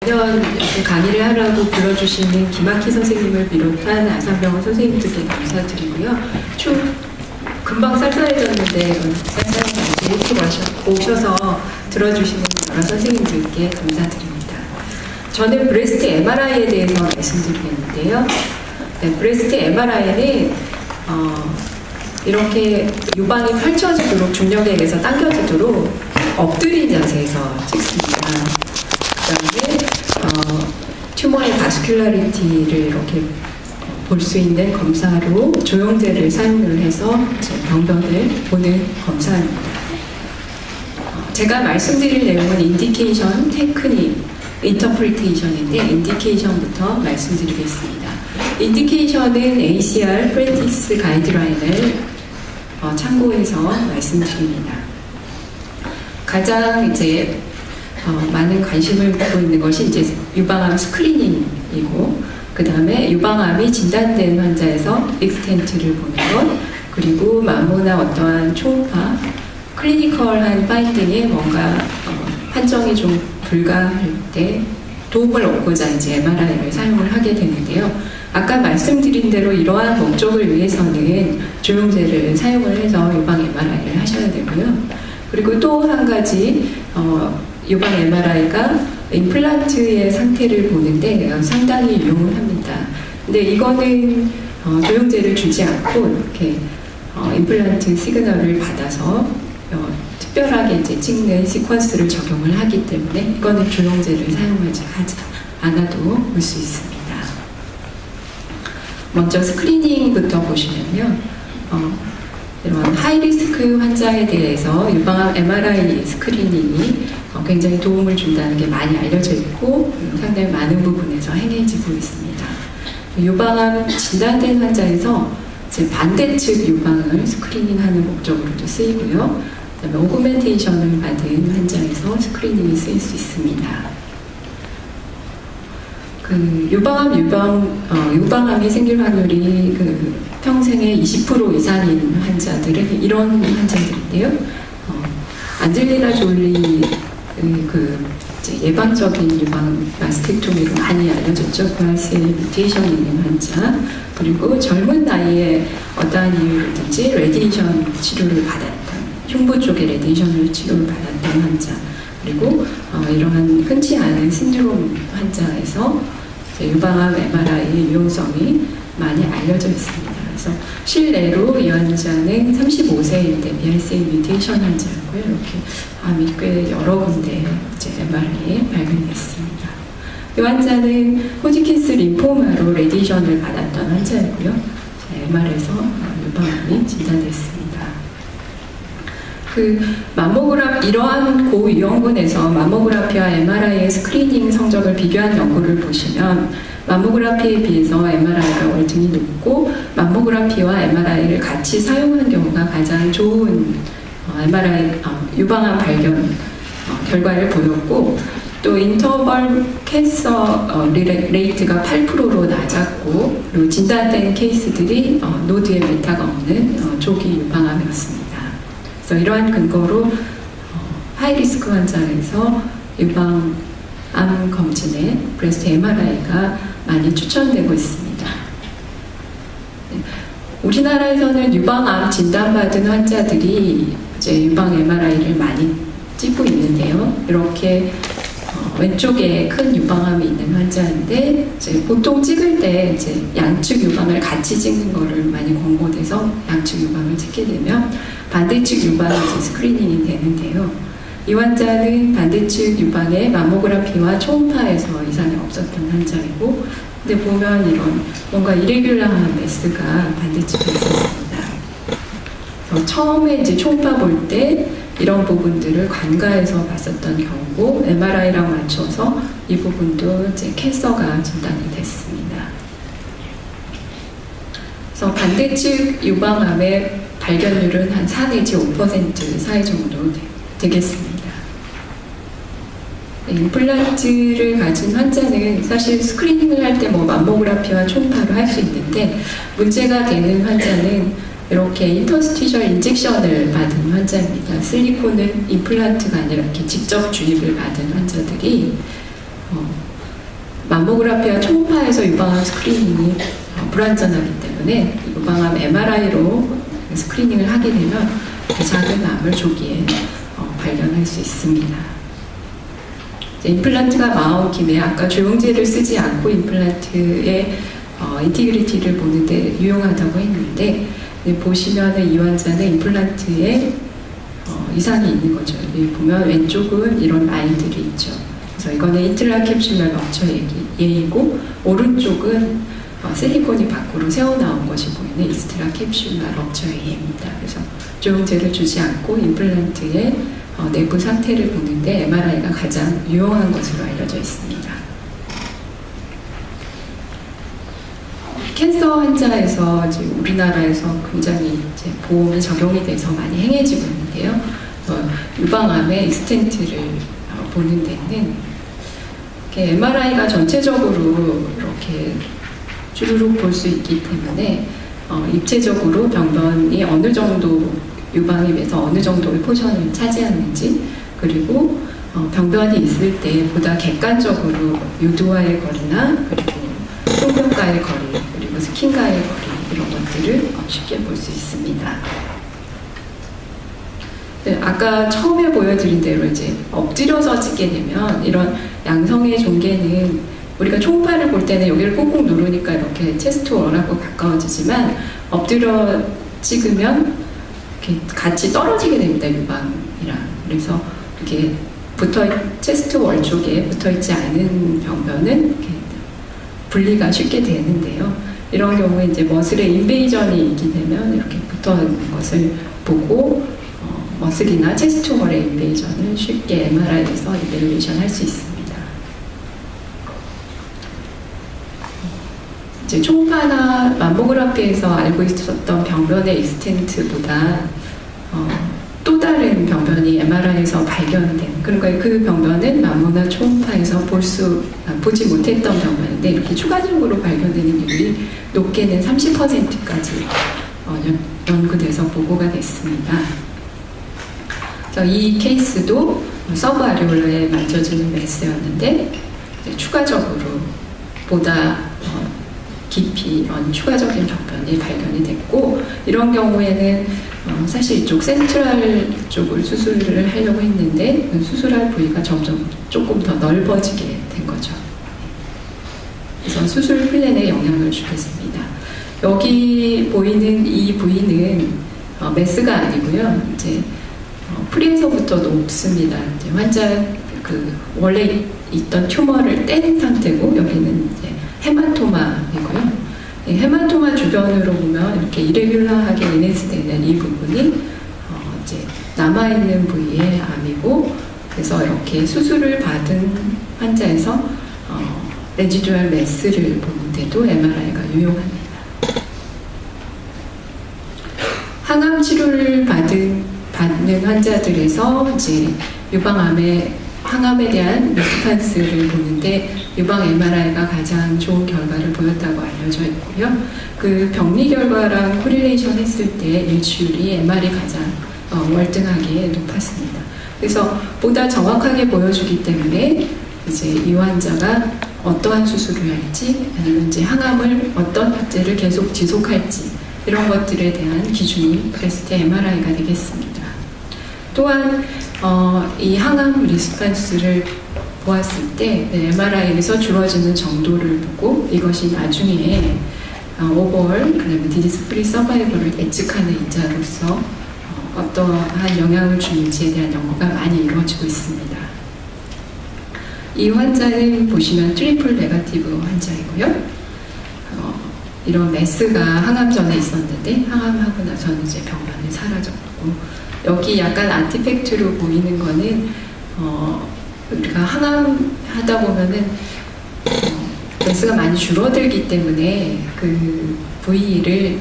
이렇게 강의를 하라고 불러주시는 김학희 선생님을 비롯한 안산병원 선생님들께 감사드리고요. 금방 쌀쌀해졌는데 쌀쌀한 일찍 오셔서 들어주시는 여러 선생님들께 감사드립니다. 저는 브레스트 MRI에 대해서 말씀드리겠는데요. 네, 브레스트 MRI는 이렇게 유방이 펼쳐지도록 중력에 의해서 당겨지도록 엎드린 자세에서 찍습니다. 그 다음에 튜머의 바스큘라리티를 이렇게 볼 수 있는 검사로 조영제를 사용을 해서 병변을 보는 검사입니다. 제가 말씀드릴 내용은 인디케이션, 테크닉, 인터프리테이션인데 인디케이션부터 말씀드리겠습니다. 인디케이션은 ACR 프랙티스 가이드라인을 참고해서 말씀드립니다. 가장 이제 많은 관심을 갖고 있는 것이 이제 유방암 스크리닝이고, 그 다음에 유방암이 진단된 환자에서 익스텐트를 보는 것, 그리고 맘모나 어떠한 초음파, 클리니컬한 파인딩에 뭔가 판정이 좀 불가할 때 도움을 얻고자 이제 MRI를 사용을 하게 되는데요. 아까 말씀드린 대로 이러한 목적을 위해서는 조영제를 사용을 해서 유방 MRI를 하셔야 되고요. 그리고 또 한 가지 유방 MRI가 임플란트의 상태를 보는데 상당히 유용을 합니다. 근데 이거는 조영제를 주지 않고 이렇게 임플란트 시그널을 받아서 특별하게 이제 찍는 시퀀스를 적용을 하기 때문에 이거는 조영제를 사용하지 않아도 볼 수 있습니다. 먼저 스크리닝부터 보시면요. 이런 하이리스크 환자에 대해서 유방암 MRI 스크리닝이 굉장히 도움을 준다는 게 많이 알려져 있고 상당히 많은 부분에서 행해지고 있습니다. 유방암 진단된 환자에서 이제 반대측 유방을 스크리닝하는 목적으로도 쓰이고요. 그다음에 오그멘테이션을 받은 환자에서 스크리닝이 쓰일 수 있습니다. 유방암이 생길 확률이 평생에 20% 이상인 환자들은 이런 환자들인데요. 안젤리나 졸리 예방적인 유방 마스텍토미로 많이 알려졌죠. VRCA 뮤테이션 있는 환자, 그리고 젊은 나이에 어떠한 이유로든지 레디에이션 치료를 받았던, 흉부 쪽에 레디에이션을 치료를 받았던 환자, 그리고 이러한 흔치 않은 신드롬 환자에서 유방암 MRI의 유용성이 많이 알려져 있습니다. 그래서 실내로 이 환자는 35세인데 VRCA 뮤테이션 환자였고요. 이렇게 암이 꽤 여러 군데 이제 MRI에 발견됐습니다. 이 환자는 호지킨스 림포마로 레디에이션을 받았던 환자이고요. MR에서 유방암이 진단됐습니다. 이러한 고위험군에서 맘모그라피와 MRI의 스크리닝 성적을 비교한 연구를 보시면 맘모그라피에 비해서 MRI가 월등히 높고 맘모그라피와 MRI를 같이 사용한 경우가 가장 좋은 유방암 발견 결과를 보였고, 또 인터벌 캔서 레이트가 8%로 낮았고, 그리고 진단된 케이스들이 노드에 메타가 없는 조기 유방암이었습니다. 그래서 이러한 근거로 하이리스크 환자에서 유방암 검진에 브레스트 MRI가 많이 추천되고 있습니다. 우리나라에서는 유방암 진단받은 환자들이 이제 유방 MRI를 많이 찍고 있는데요. 이렇게 왼쪽에 큰 유방암이 있는 환자인데 이제 보통 찍을 때 이제 양측 유방을 같이 찍는 거를 많이 권고돼서 양측 유방을 찍게 되면 반대측 유방이 이제 스크리닝이 되는데요. 이 환자는 반대측 유방에 맘모그라피와 초음파에서 이상이 없었던 환자이고, 근데 보면 이런 뭔가 이레귤러한 메스가 반대측에 있었습니다. 그래서 처음에 이제 초음파 볼 때 이런 부분들을 관가에서 봤었던 경우고, MRI랑 맞춰서 이 부분도 이제 캔서가 진단이 됐습니다. 그래서 반대측 유방암의 발견율은 한 4 내지 5% 사이 정도 되겠습니다. 임플란트를 가진 환자는 사실 스크리닝을 할 때 맘모그라피와 초음파로 할 수 있는데, 문제가 되는 환자는 이렇게 인터스티셜 인젝션을 받은 환자입니다. 실리콘은 임플란트가 아니라 이렇게 직접 주입을 받은 환자들이 맘모그라피와 초음파에서 유방암 스크리닝이 불완전하기 때문에 유방암 MRI로 스크리닝을 하게 되면 작은 암을 조기에 발견할 수 있습니다. 임플란트가 나온 김에 아까 조영제를 쓰지 않고 임플란트의 인티그리티를 보는데 유용하다고 했는데, 보시면은 이 환자는 임플란트에 이상이 있는 거죠. 여기 보면 왼쪽은 이런 라인들이 있죠. 그래서 이거는 인트라캡슐라 럽처 예이고, 오른쪽은 실리콘이 밖으로 새어나온 것이 보이는 익스트라캡슐라 럽처 예입니다. 그래서 조영제를 주지 않고 임플란트의 내부 상태를 보는데 MRI가 가장 유용한 것으로 알려져 있습니다. 캔서 환자에서 지금 우리나라에서 굉장히 이제 보험이 적용이 돼서 많이 행해지고 있는데요. 유방암의 익스텐트를 보는 데는 MRI가 전체적으로 이렇게 주르륵 볼 수 있기 때문에 입체적으로 병변이 어느 정도 유방암에서 어느 정도의 포션을 차지하는지, 그리고 병변이 있을 때 보다 객관적으로 유두와의 거리나 그리고 손벽과의 거리, 그리고 스킨과의 거리, 이런 것들을 쉽게 볼 수 있습니다. 네, 아까 처음에 보여드린 대로 이제 엎드려서 찍게 되면 이런 양성의 종괴는 우리가 초음파를 볼 때는 여기를 꾹꾹 누르니까 이렇게 체스트 월하고 가까워지지만, 엎드려 찍으면 이렇게 같이 떨어지게 됩니다, 유방이랑. 그래서 이렇게 체스트 월 쪽에 붙어있지 않은 병변은 이렇게 분리가 쉽게 되는데요. 이런 경우에 이제 머슬의 인베이전이 있게 되면 이렇게 붙어 있는 것을 보고 머슬이나 체스트 월의 인베이전을 쉽게 MRI에서 이벨루에이션 할 수 있습니다. 이제 초음파나 맘모그라피에서 알고 있었던 병변의 익스텐트보다 또 다른 병변이 MRI에서 발견된, 그러니까 그 병변은 맘모나 초음파에서 보지 못했던 병변인데 이렇게 추가적으로 발견되는 율이 높게는 30%까지 연구돼서 보고가 됐습니다. 그래서 이 케이스도 서브아리올라에 만져지는 메스였는데 추가적으로 보다 깊이 추가적인 병변이 발견이 됐고, 이런 경우에는 사실 이쪽 센트럴 쪽을 수술을 하려고 했는데 수술할 부위가 점점 조금 더 넓어지게 된 거죠. 그래서 수술 플랜에 영향을 주겠습니다. 여기 보이는 이 부위는 메스가 아니고요. 이제 프리에서부터 높습니다. 이제 환자 원래 있던 튜머를 뗀 상태고, 여기는 이제 헤마토마이고요. 헤마토마 주변으로 보면 이렇게 이레귤러하게 인헤스되는 이 부분이 이제 남아있는 부위의 암이고, 그래서 이렇게 수술을 받은 환자에서 레지듀얼 메스를 보는데도 MRI가 유용합니다. 항암 치료를 받는 환자들에서 이제 항암에 대한 리스판스를 보는데 유방 MRI가 가장 좋은 결과를 보였다고 알려져 있고요. 그 병리 결과랑 코릴레이션 했을 때 일치율이 MR이 가장 월등하게 높았습니다. 그래서 보다 정확하게 보여주기 때문에 이제 이 환자가 어떠한 수술을 할지, 아니면 이제 항암을 어떤 학제를 계속 지속할지, 이런 것들에 대한 기준이 브레스트 MRI가 되겠습니다. 또한 이 항암 리스판스를 보았을 때 MRI에서 줄어지는 정도를 보고 이것이 나중에 오버올, 그다음에 디지스 프리 서바이벌을 예측하는 인자로서 어떠한 영향을 주는지에 대한 연구가 많이 이루어지고 있습니다. 이 환자는 보시면 트리플 네거티브 환자이고요. 이런 메스가 항암 전에 있었는데 항암하고 나서는 이제 병변이 사라졌고, 여기 약간 아티팩트로 보이는 거는 우리가 항암하다 보면은 메스가 많이 줄어들기 때문에 그 부위를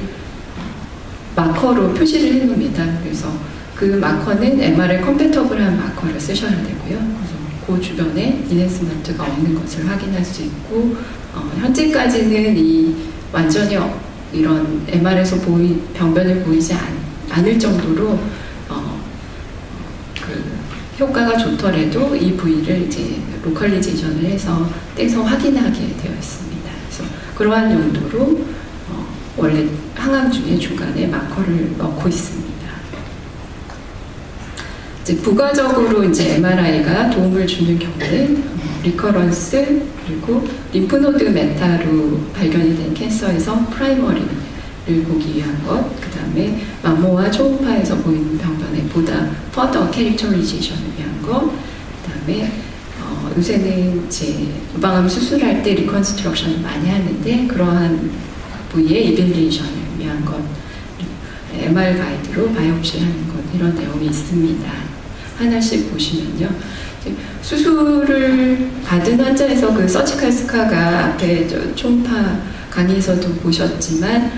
마커로 표시를 해놓습니다. 그래서 그 마커는 MRI 컴패터블한 마커를 쓰셔야 되고요. 그래서 그 주변에 인핸스먼트가 없는 것을 확인할 수 있고, 현재까지는 완전히 이런 MR에서 병변을 보이지 않을 정도로 효과가 좋더라도 이 부위를 이제 로컬리제이션을 해서 떼서 확인하게 되어 있습니다. 그래서 그러한 용도로 원래 항암 중에 중간에 마커를 넣고 있습니다. 이제 부가적으로 이제 MRI가 도움을 주는 경우는 리커런스 그리고 림프노드 메타로 발견이 된 캔서에서 프라이머리를 보기 위한 것, 그 다음에 마모와 초음파에서 보이는 병변에 보다 퍼더 캐릭터리제이션을 위한 것, 그 다음에 요새는 이제 유방암 수술할 때 리컨스트럭션을 많이 하는데 그러한 부위의 이빌리에이션을 위한 것, MR 가이드로 바이옵시 하는 것, 이런 내용이 있습니다. 하나씩 보시면요. 수술을 받은 환자에서 그 서지컬 스카가 앞에 초음파 강의에서도 보셨지만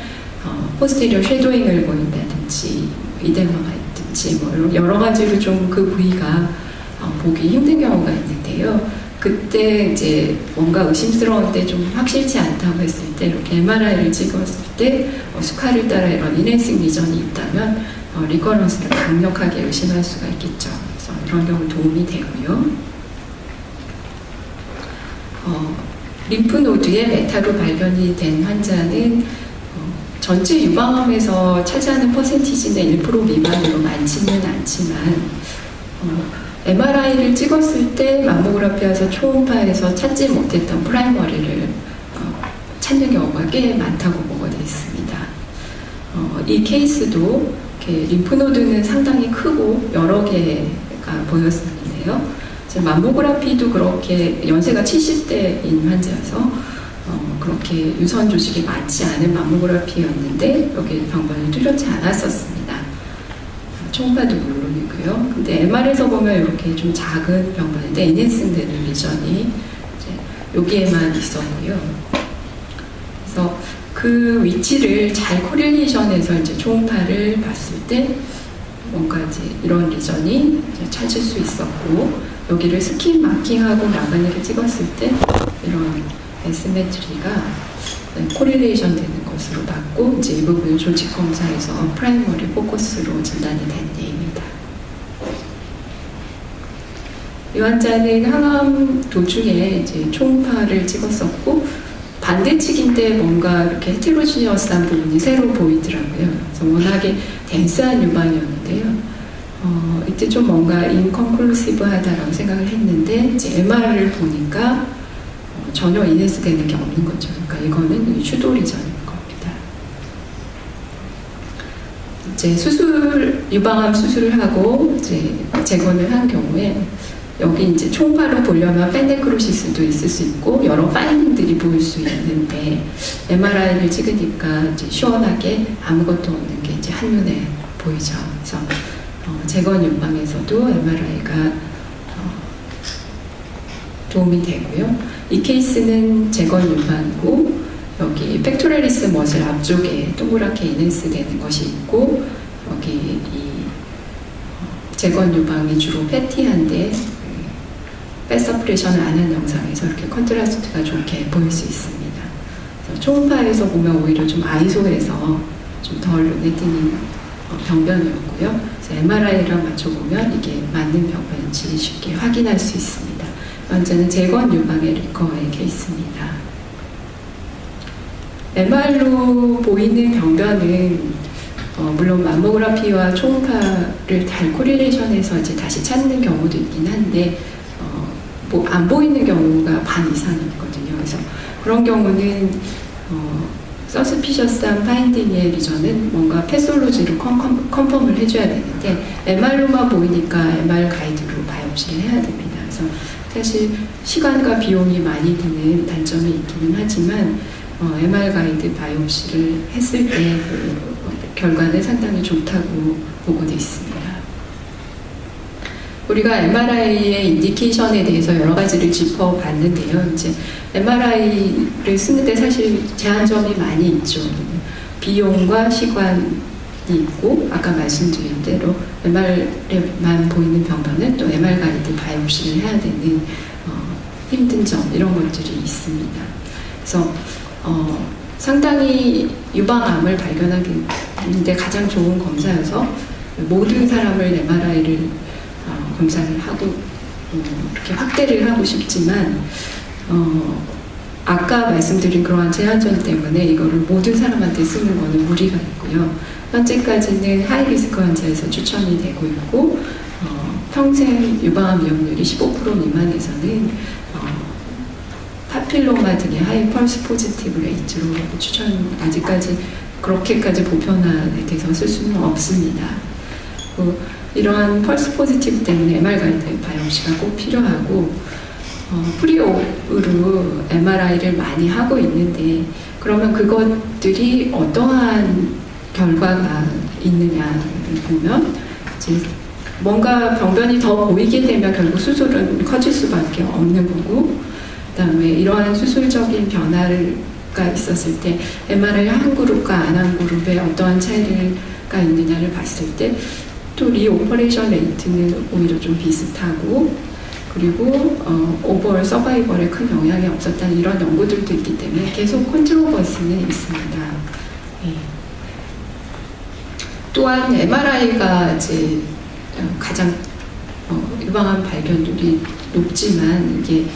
포스테리어 쉐도잉을 보인다든지 이데마가 있든지 뭐 여러 가지로 좀 그 부위가 보기 힘든 경우가 있는데요. 그때 이제 뭔가 의심스러운데 좀 확실치 않다고 했을 때 이렇게 MRI를 찍었을 때 스카를 따라 이런 인핸싱 리전이 있다면 리커런스를 강력하게 의심할 수가 있겠죠. 그래서 이런 경우 도움이 되고요. 림프노드의 메타로 발견이 된 환자는 전체 유방암에서 차지하는 퍼센티지는 1% 미만으로 많지는 않지만 MRI를 찍었을 때 맘모그래피에서 초음파에서 찾지 못했던 프라이머리를 찾는 경우가 꽤 많다고 보고 되어 있습니다. 이 케이스도 이렇게 림프노드는 상당히 크고 여러 개가 보였는데요. 맘모그래피도 그렇게 연세가 70대인 환자여서 그렇게 유선 조직이 많지 않은 맘모그래피였는데 여기 병변이 뚜렷지 않았었습니다. 초음파도 물론이고요. 근데 MR에서 보면 이렇게 좀 작은 병변인데 인핸싱 되는 리전이 여기에만 있었고요. 그래서 그 위치를 잘 코릴레이션해서 이제 초음파를 봤을 때 뭔가 이제 이런 리전이 이제 찾을 수 있었고 여기를 스킨 마킹하고 라바니를 찍었을 때 이런 에스메트리가 코릴레이션 되는 것으로 봤고 이제 이 부분 조직 검사에서 프라이머리 포커스로 진단이 된 예입니다. 이 환자는 항암 도중에 이제 초음파를 찍었었고 반대측인데 뭔가 이렇게 헤테로지니어스한 부분이 새로 보이더라고요. 그래서 워낙에 덴스한 유방이었는데요. 이때 좀 뭔가 인컨클루시브하다라고 생각을 했는데 이제 MR을 보니까 전혀 인핸스 되는 게 없는 거죠. 그러니까 이거는 슈도 리전인 겁니다. 이제 유방암 수술을 하고 이제 재건을 한 경우에 여기 이제 초음파로 보려면 펜네크로시스도 있을 수 있고 여러 파인딩들이 보일 수 있는데 MRI를 찍으니까 이제 시원하게 아무것도 없는 게 이제 한눈에 보이죠. 그래서 재건 유방에서도 MRI가 도움이 되고요. 이 케이스는 재건 유방이고 여기 팩토랄리스 머슬 앞쪽에 동그랗게 인핸스 되는 것이 있고 여기 이 재건 유방이 주로 패티한데 팻 서프레션을 안 한 영상에서 이렇게 컨트라스트가 좋게 보일 수 있습니다. 그래서 초음파에서 보면 오히려 좀 아이소해서 좀 덜 눈에 띄는 병변이었고요. 그래서 MRI랑 맞춰보면 이게 맞는 병변인지 쉽게 확인할 수 있습니다. 환자는 재건 유방의 리커의 케이스입니다. MR로 보이는 병변은 물론 맘모그래피와 초음파를 잘 코릴레이션해서 이제 다시 찾는 경우도 있긴 한데 안 보이는 경우가 반 이상이거든요. 그래서 그런 경우는 서스피셔스한 파인딩의 리전은 뭔가 패솔로지로 컨펌을 해줘야 되는데 MR로만 보이니까 MR 가이드로 바이옵시를 해야 됩니다. 그래서 사실 시간과 비용이 많이 드는 단점이 있기는 하지만 MR 가이드 바이옵시를 했을 때 그 결과는 상당히 좋다고 보고돼 있습니다. 우리가 MRI의 인디케이션에 대해서 여러 가지를 짚어봤는데요. 이제 MRI를 쓰는데 사실 제한점이 많이 있죠. 비용과 시간이 있고 아까 말씀드린 대로 MR에만 보이는 병변은 또 MR 가이드 바이옵시를 해야 되는 힘든 점 이런 것들이 있습니다. 그래서 상당히 유방암을 발견하는데 가장 좋은 검사여서 모든 사람을 MRI를 검사를 하고 이렇게 확대를 하고 싶지만 아까 말씀드린 그러한 제한점 때문에 이거를 모든 사람한테 쓰는 거는 무리가 있고요. 현재까지는 하이리스크 환자에서 추천이 되고 있고 평생 유방암 위험률이 15% 미만에서는 파필로마 등의 하이 펄스 포지티브 레이트로 아직까지 그렇게까지 보편화돼서 쓸 수는 없습니다. 이러한 펄스 포지티브 때문에 MR 가이드 바이옵시가 꼭 필요하고 프리옵으로 MRI를 많이 하고 있는데 그러면 그것들이 어떠한 결과가 있느냐를 보면 이제 뭔가 병변이 더 보이게 되면 결국 수술은 커질 수밖에 없는 거고 그다음에 이러한 수술적인 변화가 있었을 때 MRI 한 그룹과 안 한 그룹에 어떠한 차이가 있느냐를 봤을 때 또 리오퍼레이션 레이트는 오히려 좀 비슷하고 그리고 오버올 서바이벌에 큰 영향이 없었다는 이런 연구들도 있기 때문에 계속 컨트로버시는 있습니다. 네. 또한 MRI가 이제 가장 유방암 발견률이 높지만 이게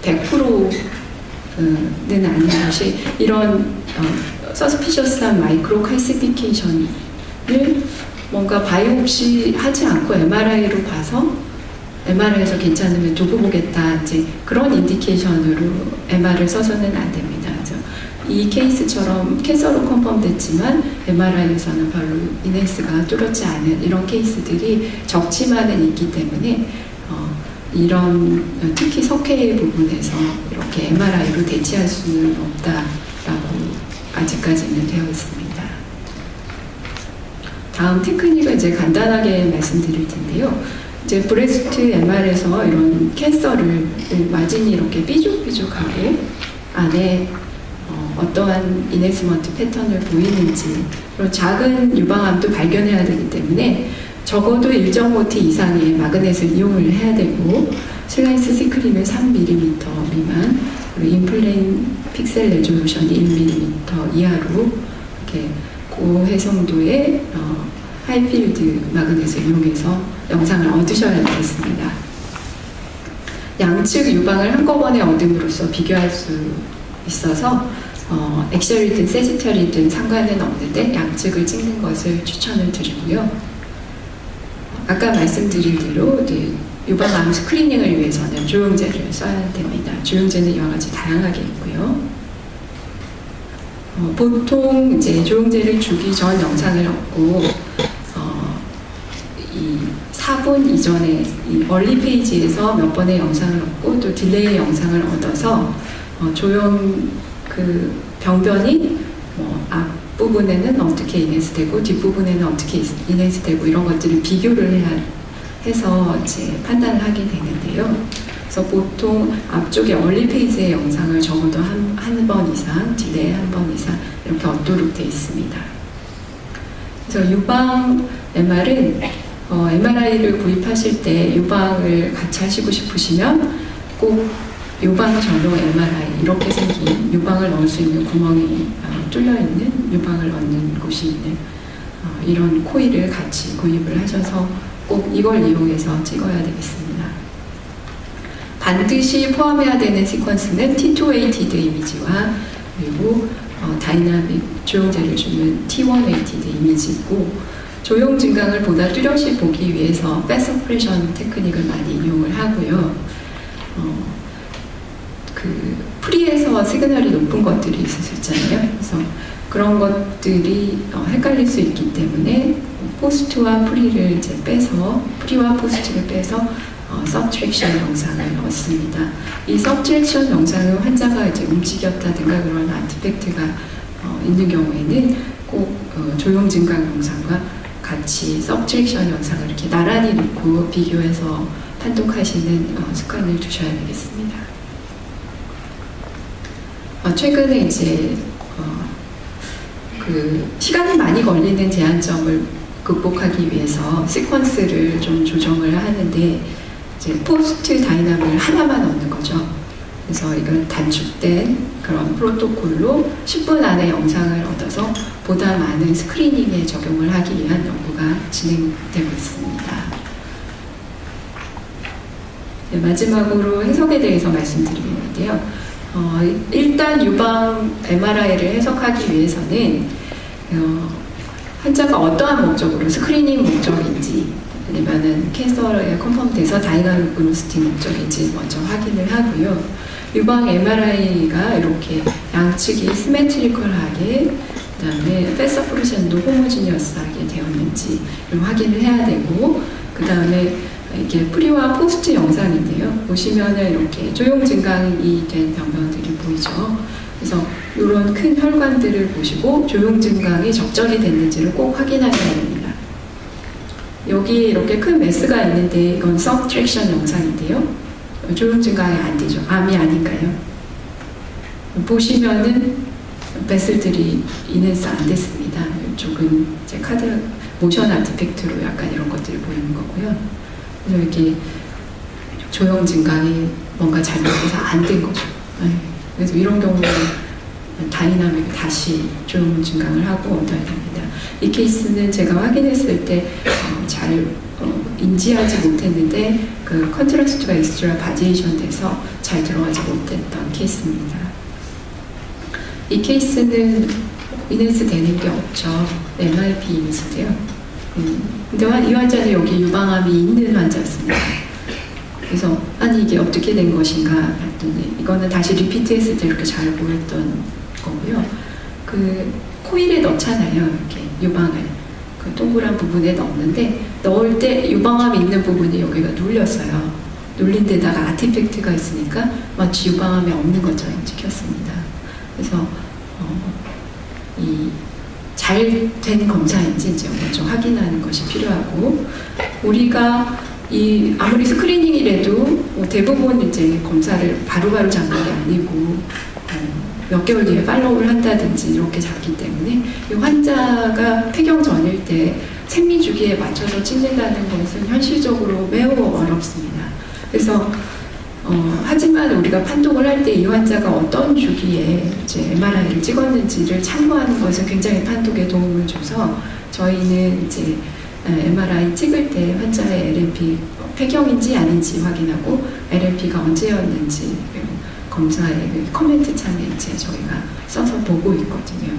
100%는 아닌 것이 이런 서스피셔스한 마이크로 칼시피케이션을 뭔가 바이옵시 하지 않고 MRI로 봐서 MRI에서 괜찮으면 두고 보겠다 이제 그런 인디케이션으로 MR을 써서는 안 됩니다. 그래서 이 케이스처럼 캔서로 컨펌됐지만 MRI에서는 별로 이네스가 뚜렷지 않은 이런 케이스들이 적지만은 있기 때문에 이런 특히 석회 부분에서 이렇게 MRI로 대체할 수는 없다라고 아직까지는 되어 있습니다. 다음 테크닉을 이제 간단하게 말씀드릴 텐데요. 이제 브레스트 MR에서 이런 캔서를 마진이 이렇게 삐죽삐죽하고 안에 어떠한 이네스먼트 패턴을 보이는지 그리고 작은 유방암도 발견해야 되기 때문에 적어도 1.5T 이상의 마그넷을 이용을 해야 되고 슬라이스 시크림의 3mm 미만 그리고 인플레인 픽셀 레졸루션이 1mm 이하로 이렇게 고해성도의 하이필드 마그넷을 이용해서 영상을 얻으셔야 되겠습니다. 양측 유방을 한꺼번에 얻음으로써 비교할 수 있어서 엑셜이든 세지털이든 상관은 없는데 양측을 찍는 것을 추천을 드리고요. 아까 말씀드린 대로 유방암 스크리닝을 위해서는 조영제를 써야 됩니다. 조영제는 여러 가지 다양하게 있고요. 보통 이제 조영제를 주기 전 영상을 얻고 이 4분 이전에 이 얼리 페이지에서 몇 번의 영상을 얻고 또 딜레이 영상을 얻어서 조영 그 병변이 앞부분에는 어떻게 이네스되고 뒷부분에는 어떻게 이네스되고 이런 것들을 비교를 해서 이제 판단을 하게 되는데요. 그래서 보통 앞쪽에 얼리 페이지의 영상을 적어도 한 번 이상, 딜레이 한 번 이상 이렇게 얻도록 되어 있습니다. 그래서 유방 MR은 MRI를 구입하실 때 유방을 같이 하시고 싶으시면 꼭 유방 전용 MRI 이렇게 생긴 유방을 넣을 수 있는 구멍이 뚫려 있는 유방을 넣는 곳이 있는 이런 코일을 같이 구입을 하셔서 꼭 이걸 이용해서 찍어야 되겠습니다. 반드시 포함해야 되는 시퀀스는 T2-weighted 이미지와 그리고 다이나믹 조영제를 주는 T1-weighted 이미지이고 조영 증강을 보다 뚜렷이 보기 위해서 패서프레션 테크닉을 많이 이용을 하고요. 그 프리에서 시그널이 높은 것들이 있을 수 있잖아요. 그래서 그런 것들이 헷갈릴 수 있기 때문에 포스트와 프리를 이제 빼서 프리와 포스트를 빼서 서브트랙션 영상을 넣었습니다. 이 서브트랙션 영상은 환자가 이제 움직였다든가 그런 아티팩트가 있는 경우에는 꼭 조영 증강 영상과 같이 서브트랙션 영상을 이렇게 나란히 놓고 비교해서 판독하시는 습관을 두셔야 되겠습니다. 최근에 이제 그 시간이 많이 걸리는 제한점을 극복하기 위해서 시퀀스를 좀 조정을 하는데 이제 포스트 다이나믹을 하나만 얻는 거죠. 그래서 이걸 단축된 그런 프로토콜로 10분 안에 영상을 얻어서 보다 많은 스크리닝에 적용을 하기 위한 연구가 진행되고 있습니다. 네, 마지막으로 해석에 대해서 말씀드리는데요. 일단 유방 MRI를 해석하기 위해서는 환자가 어떠한 목적으로 스크리닝 목적인지 아니면은 캔서에 컨펌돼서 다이그노스틱 목적인지 먼저 확인을 하고요. 유방 MRI가 이렇게 양측이 시메트리컬하게 그다음에 패서프루션도 호모지니어스하게 되었는지 확인을 해야 되고 그 다음에 이게 프리와 포스트 영상인데요. 보시면은 이렇게 조용 증강이 된 병변들이 보이죠. 그래서 이런 큰 혈관들을 보시고 조용 증강이 적절히 됐는지를 꼭 확인하셔야 됩니다. 여기 이렇게 큰 메스가 있는데 이건 서브트랙션 영상인데요. 조용 증강이 안 되죠. 암이 아닌가요? 보시면은 베슬들이 인핸스 안 됐습니다. 이쪽은 이제 카드 모션 아티팩트로 약간 이런 것들이 보이는 거고요. 그래서 이렇게 조형 증강이 뭔가 잘못돼서 안 된 거죠. 그래서 이런 경우는 다이나믹을 다시 조형 증강을 하고 얻어야 됩니다. 이 케이스는 제가 확인했을 때 잘 인지하지 못했는데 그 컨트라스트가 엑스트라 바디에이션 돼서 잘 들어가지 못했던 케이스입니다. 이 케이스는 인핸스 되는 게 없죠. MRP 이미지인데요. 근데 이 환자는 여기 유방암이 있는 환자였습니다. 그래서 아니 이게 어떻게 된 것인가 했더니 이거는 다시 리피트했을 때 이렇게 잘 보였던 거고요. 그 코일에 넣잖아요. 이렇게 유방을 그 동그란 부분에 넣었는데 넣을 때 유방암이 있는 부분이 여기가 눌렸어요. 눌린 데다가 아티팩트가 있으니까 마치 유방암이 없는 것처럼 찍혔습니다. 그래서 이 잘 된 검사인지 이제 먼저 확인하는 것이 필요하고 우리가 이 아무리 스크리닝이라도 뭐 대부분 이제 검사를 바로바로 잡는 게 아니고 몇 개월 뒤에 팔로우를 한다든지 이렇게 잡기 때문에 이 환자가 폐경 전일 때 생리 주기에 맞춰서 찍는다는 것은 현실적으로 매우 어렵습니다. 그래서 하지만 우리가 판독을 할 때 이 환자가 어떤 주기에 이제 MRI를 찍었는지를 참고하는 것은 굉장히 판독에 도움을 줘서 저희는 이제 MRI 찍을 때 환자의 LNP 폐경인지 아닌지 확인하고 LNP가 언제였는지 그리고 검사의 커멘트 창에 이제 저희가 써서 보고 있거든요.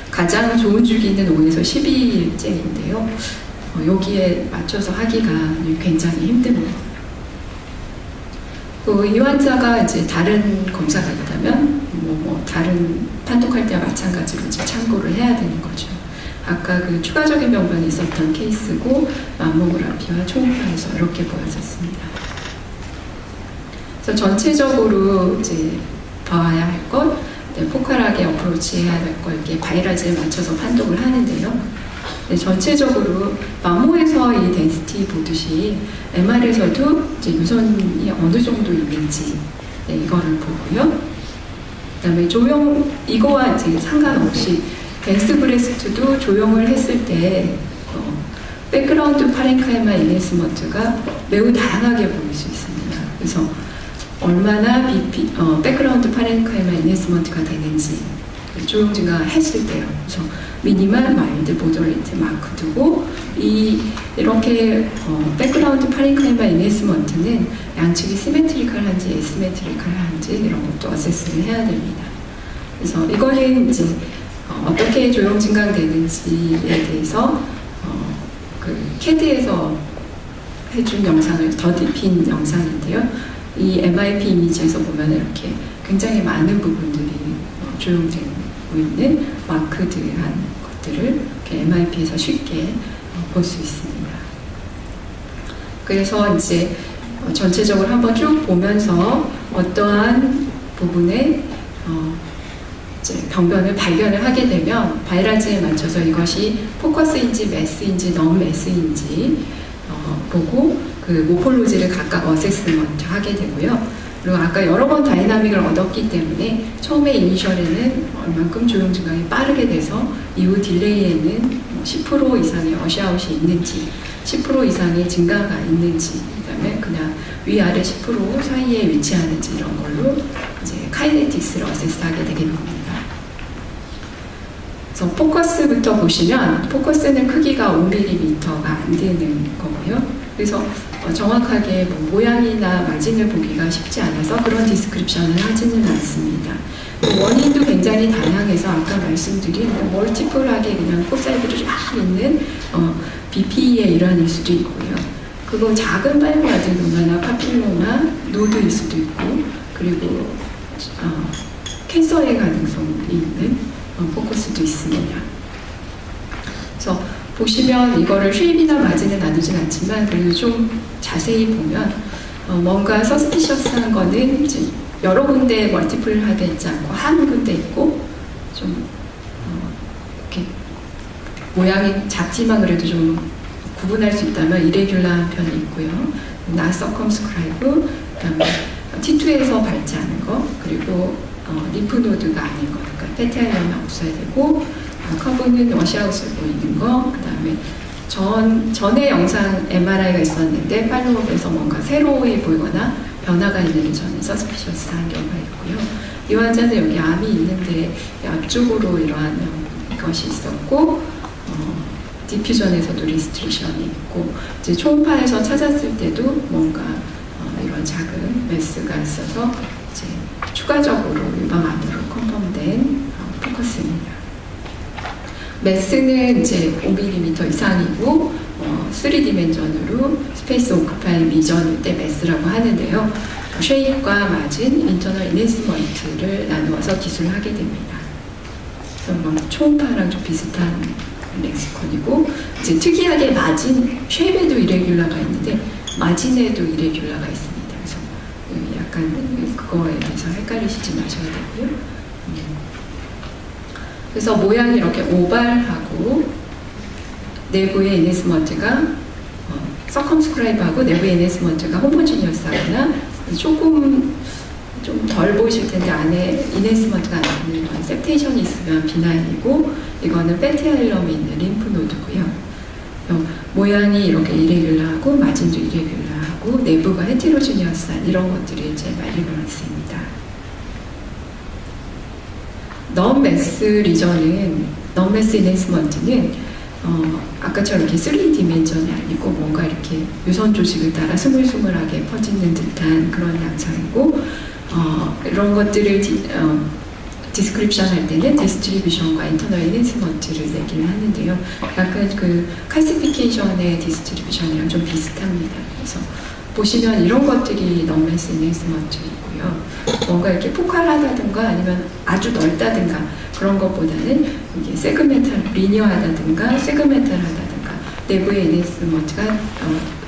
가장 좋은 주기는 5에서 12일째인데요. 여기에 맞춰서 하기가 굉장히 힘듭니다. 이 환자가 이제 다른 검사가 있다면 다른 판독할 때와 마찬가지로 이제 참고를 해야 되는 거죠. 아까 그 추가적인 병변이 있었던 케이스고 맘모그라피와 초음파에서 이렇게 보여졌습니다. 그래서 전체적으로 이제 봐야 할 것, 포컬하게 어프로치해야 될 것 이렇게 바이라즈에 맞춰서 판독을 하는데요. 네, 전체적으로 마모에서 이 덴시티 보듯이 MR에서도 이제 유선이 어느 정도 있는지 이거를 보고요. 그다음에 조형 이거와 이제 상관없이 덴스 브레스트도 조형을 했을 때 백그라운드 파렌카이마 인핸스먼트가 매우 다양하게 보일 수 있습니다. 그래서 얼마나 백그라운드 파렌카이마 인핸스먼트가 되는지 조형 증가했을 때요. 그래서 미니멀, 마일드, 모더레이트 마크 두고 이렇게 백그라운드 파렌카이마 인핸스먼트는 양측이 시메트리컬한지 에시메트리컬한지 이런 것도 어세스를 해야 됩니다. 그래서 이거는 이제 어떻게 조형 증강되는지에 대해서 그 캐드에서 해준 영상을 더딥힌 영상인데요. 이 MIP 이미지에서 보면 이렇게 굉장히 많은 부분들이 조형되고 있는 마크드한 것들을 이렇게 MIP에서 쉽게 볼 수 있습니다. 그래서 이제 전체적으로 한번 쭉 보면서 어떠한 부분에 이제 병변을 발견을 하게 되면 바이라즈에 맞춰서 이것이 포커스인지 매스인지 넌 매스인지 보고 그 모폴로지를 각각 어세스먼트 하게 되고요. 그리고 아까 여러 번 다이나믹을 얻었기 때문에 처음에 이니셜에는 얼만큼 조형 증강이 빠르게 돼서 이후 딜레이에는 10% 이상의 어시아웃이 있는지 10% 이상의 증가가 있는지 그다음에 그냥 위아래 10% 사이에 위치하는지 이런 걸로 이제 카이네틱스를 어세스하게 되는 겁니다. 그래서 포커스부터 보시면 포커스는 크기가 5mm가 안 되는 거고요. 그래서 정확하게 뭐 모양이나 마진을 보기가 쉽지 않아서 그런 디스크립션을 하지는 않습니다. 원인도 굉장히 다양해서 아까 말씀드린 멀티플하게 그냥 콧살들이 쫙 있는 BP의 일환일 수도 있고요. 그거 작은 파이브 아데노마나 파필로마 노드일 수도 있고, 그리고 캔서의 가능성이 있는 포커스도 있습니다. 그래서 보시면 이거를 쉐입이나 마진을 나누진 않지만 그래도 좀 자세히 보면 뭔가 서스피셔스한 거는 이제 여러 군데 멀티플하게 있지 않고 한 군데 있고 좀 이렇게 모양이 작지만 그래도 좀 구분할 수 있다면 이레귤러한 편이 있고요. not circumscribe, 그다음에 T2에서 밟지 않은 거, 그리고 리프노드가 아닌 거, 그러니까 페타일럼이 없어야 되고, 커브는 워시아웃을 보이는 거, 그 다음에 전에 영상 MRI가 있었는데 팔로업에서 뭔가 새로이 보이거나 변화가 있는 전에 서스피셔스한 경우가 있고요. 이 환자는 여기 암이 있는데 앞쪽으로 이러한 것이 있었고, 디퓨전에서도 리스트리션이 있고, 이제 초음파에서 찾았을 때도 뭔가 이런 작은 메스가 있어서 이제 추가적으로 유방암으로 컨펌된 포커스입니다. 메스는 이제 5mm 이상이고 3디멘전으로 스페이스 오크파이 미전일 때 메스라고 하는데요. 쉐입과 마진, 인터널 이네스먼트를 나누어서 기술하게 됩니다. 그래서 뭐 초음파랑 좀 비슷한 렉시콘이고, 이제 특이하게 마진, 쉐입에도 이레귤러가 있는데 마진에도 이레귤러가 있습니다. 그래서 약간 그거에 대해서 헷갈리시지 마셔야 되고요. 그래서 모양이 이렇게 오발하고 내부의 이네스먼트가 서컴스크라이브하고 내부의 이네스먼트가 호모지니어스하거나 조금 좀 덜 보이실 텐데 안에 이네스먼트가 안 있는 셉테이션이 있으면 비나인이고, 이거는 페티알럼이 있는 림프노드고요. 모양이 이렇게 이레귤러하고 마진도 이레귤러하고 내부가 헤테로지니어스한 이런 것들이 이제 말리그런스입니다. 넌메스 리전은, 넌메스 이네스먼트는 아까처럼 이렇게 3디멘전이 아니고 뭔가 이렇게 유선 조직을 따라 스물스물하게 퍼지는 듯한 그런 양상이고, 이런 것들을 디스크립션 할 때는 디스트리뷰션과 인터널 이네스먼트를 내기는 하는데요. 약간 그 칼시피케이션의 디스트리뷰션이랑 좀 비슷합니다. 그래서 보시면 이런 것들이 넌메스 이네스먼트이고요. 뭔가 이렇게 포칼하다든가 아니면 아주 넓다든가 그런 것보다는 이게 세그멘탈, 리니어하다든가 세그멘탈하다든가 내부의 이네스먼트가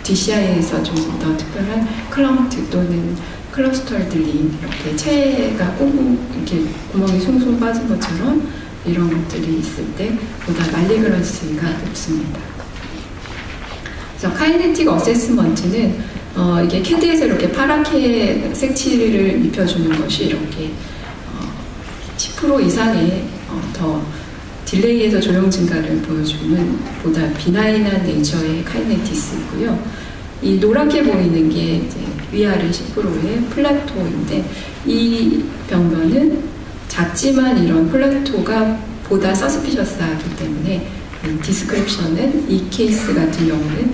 DCI에서 좀 더 특별한 클럼트 또는 클러스터들이 이렇게 체가 꽁꽁 이렇게 구멍이 송송 빠진 것처럼 이런 것들이 있을 때 보다 말리그런스가 높습니다. 그래서 카이네틱 어세스먼트는 이게 캐드에서 이렇게 파랗게 색칠을 입혀주는 것이 이렇게 10% 이상의 더 딜레이에서 조용 증가를 보여주는 보다 비나인한 네이처의 카이네티스이고요. 이 노랗게 보이는 게 이제 위아래 10%의 플라토인데, 이 병변은 작지만 이런 플라토가 보다 서스피셔스하기 때문에 디스크립션은 이 케이스 같은 경우는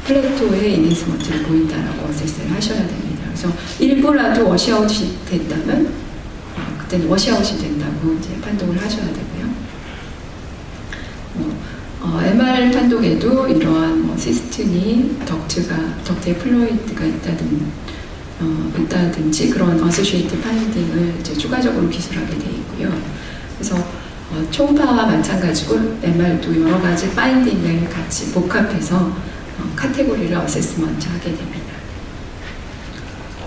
플라토의 이네스먼트를 보인다라고 어세스를 하셔야 됩니다. 그래서 일부라도 워시아웃이 된다면 그때는 워시아웃이 된다고 이제 판독을 하셔야 되고요. MR 판독에도 이러한 시스틴이 덕트에 플로이드가 있다든지 그런 어소시에이트 파인딩을 이제 추가적으로 기술하게 되어 있고요. 그래서 초음파와 마찬가지고 MR도 여러 가지 파인딩을 같이 복합해서 카테고리를 어세스먼트 하게 됩니다.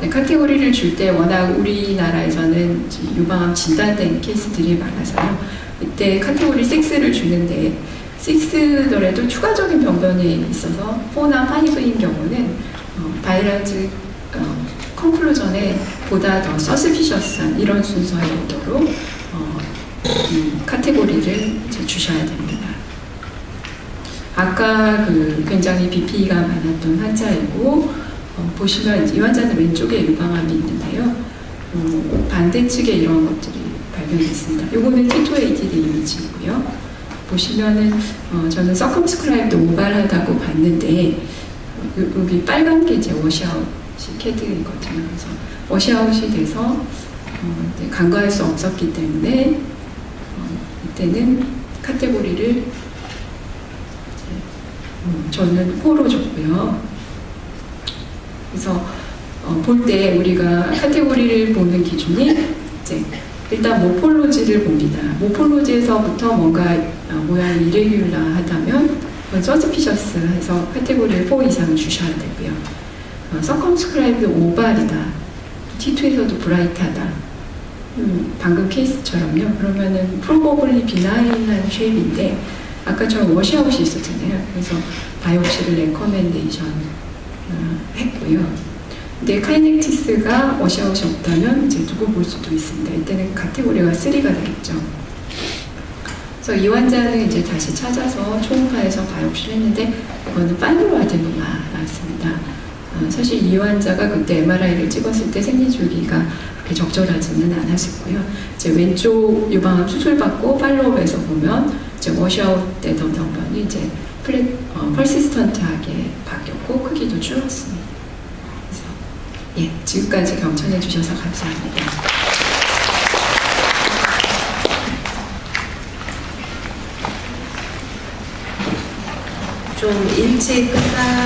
네, 카테고리를 줄 때 워낙 우리나라에서는 유방암 진단된 케이스들이 많아서요. 이때 카테고리 6를 주는데 6더라도 추가적인 병변이 있어서 4나 5인 경우는 바이러즈 컨클루전에 보다 더 서스피셔스한 이런 순서에 오도록 카테고리를 주셔야 됩니다. 아까 굉장히 BP가 많았던 환자이고, 보시면 이 환자는 왼쪽에 유방암이 있는데요. 반대측에 이런 것들이 발견됐습니다. 요거는 T2ADD 이미지이고요. 보시면은 저는 서컴스크라이브도 오발하다고 봤는데 여기 빨간 게 이제 워시아웃이 캐드이거든요. 그래서 워시아웃이 돼서 이제 간과할 수 없었기 때문에 이때는 카테고리를 저는 4로 줬고요. 그래서 볼 때 우리가 카테고리를 보는 기준이 이제 일단 모폴로지를 봅니다. 모폴로지에서부터 뭔가 모양이 이레귤러하다면 서스피셔스 해서 카테고리를 4 이상 주셔야 되고요. 서컴스크라이브 오발이다. T2에서도 브라이트하다. 방금 케이스처럼요. 그러면은 프로버블리 비나인한 쉐입인데 아까처럼 워시아웃이 있었잖아요. 그래서 바이옵시를 레커멘데이션 했고요. 근데 카이넥티스가 워시아웃이 없다면 이제 두고 볼 수도 있습니다. 이때는 카테고리가 3가 되겠죠. 그래서 이 환자는 이제 다시 찾아서 초음파에서 바이옵시를 했는데 그거는 파이브로아데노마였습니다. 사실 이 환자가 그때 MRI를 찍었을 때 생리줄기가 그렇게 적절하지는 않았었고요. 이제 왼쪽 유방암 수술받고 팔로업에서 보면 이제 워시아웃 되던 병변이 이제 퍼시스턴트하게 바뀌었고 크기도 줄었습니다. 그래서 예, 지금까지 경청해 주셔서 감사합니다. 좀 일찍 끝나